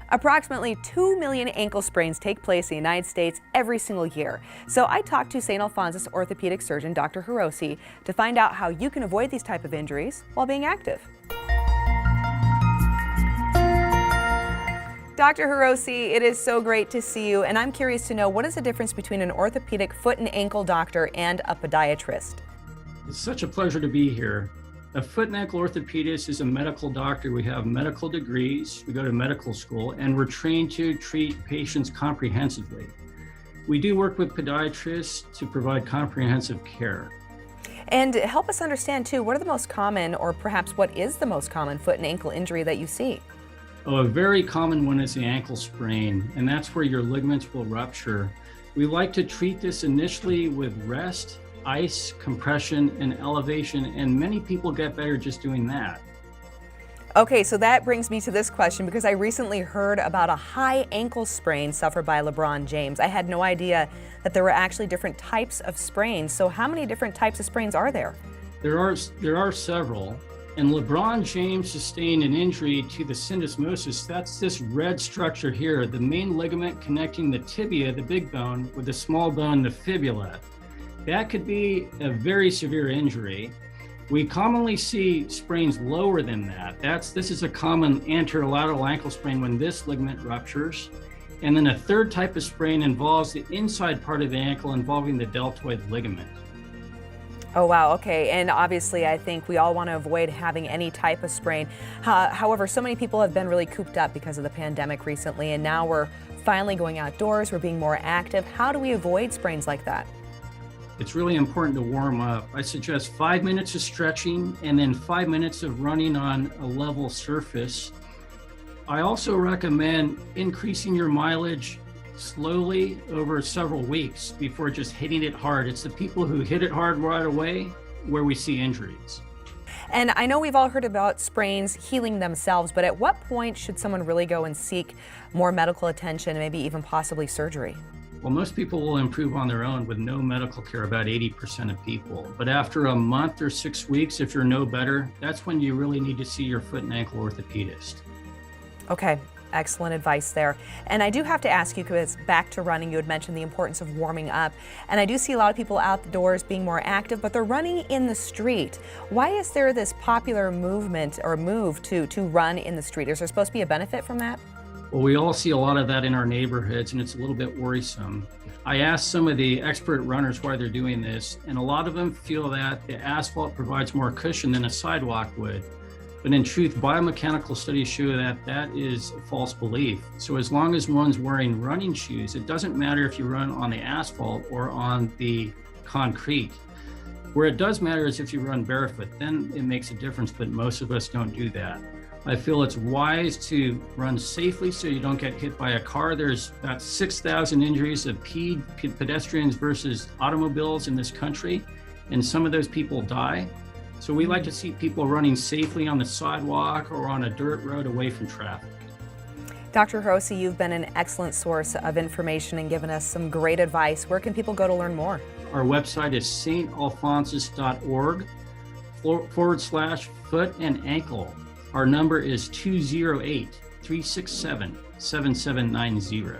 Approximately 2 million ankle sprains take place in the United States every single year. So I talked to Saint Alphonsus orthopedic surgeon Dr. Hirose to find out how you can avoid these type of injuries while being active. Dr. Hirose, it is so great to see you, and I'm curious to know, what is the difference between an orthopedic foot and ankle doctor and a podiatrist? It's such a pleasure to be here. A foot and ankle orthopedist is a medical doctor. We have medical degrees, we go to medical school, and we're trained to treat patients comprehensively. We do work with podiatrists to provide comprehensive care. And help us understand too, what are the most common, or perhaps what is the most common foot and ankle injury that you see? Oh, a very common one is the ankle sprain, and that's where your ligaments will rupture. We like to treat this initially with rest, ice, compression, and elevation, and many people get better just doing that. Okay, so that brings me to this question, because I recently heard about a high ankle sprain suffered by LeBron James. I had no idea that there were actually different types of sprains. So how many different types of sprains are there? There are several. And LeBron James sustained an injury to the syndesmosis. That's this red structure here, the main ligament connecting the tibia, the big bone, with the small bone, the fibula. That could be a very severe injury. We commonly see sprains lower than that. This is a common anterolateral ankle sprain when this ligament ruptures. And then a third type of sprain involves the inside part of the ankle involving the deltoid ligament. Oh, wow. Okay. And obviously, I think we all want to avoid having any type of sprain. However, so many people have been really cooped up because of the pandemic recently, and now we're finally going outdoors. We're being more active. How do we avoid sprains like that? It's really important to warm up. I suggest 5 minutes of stretching and then 5 minutes of running on a level surface. I also recommend increasing your mileage slowly over several weeks before just hitting it hard. It's the people who hit it hard right away where we see injuries. And I know we've all heard about sprains healing themselves, but at what point should someone really go and seek more medical attention, maybe even possibly surgery? Well, most people will improve on their own with no medical care, about 80% of people. But after a month or 6 weeks, if you're no better, that's when you really need to see your foot and ankle orthopedist. Okay. Excellent advice there. And I do have to ask you, because back to running, you had mentioned the importance of warming up. And I do see a lot of people outdoors being more active, but they're running in the street. Why is there this popular movement or move to run in the street? Is there supposed to be a benefit from that? Well, we all see a lot of that in our neighborhoods, and it's a little bit worrisome. I asked some of the expert runners why they're doing this, and a lot of them feel that the asphalt provides more cushion than a sidewalk would. But in truth, biomechanical studies show that that is a false belief. So as long as one's wearing running shoes, it doesn't matter if you run on the asphalt or on the concrete. Where it does matter is if you run barefoot, then it makes a difference, but most of us don't do that. I feel it's wise to run safely so you don't get hit by a car. There's about 6,000 injuries of pedestrians versus automobiles in this country, and some of those people die. So we like to see people running safely on the sidewalk or on a dirt road away from traffic. Dr. Hirose, you've been an excellent source of information and given us some great advice. Where can people go to learn more? Our website is saintalphonsus.org/foot and ankle. Our number is 208-367-7790.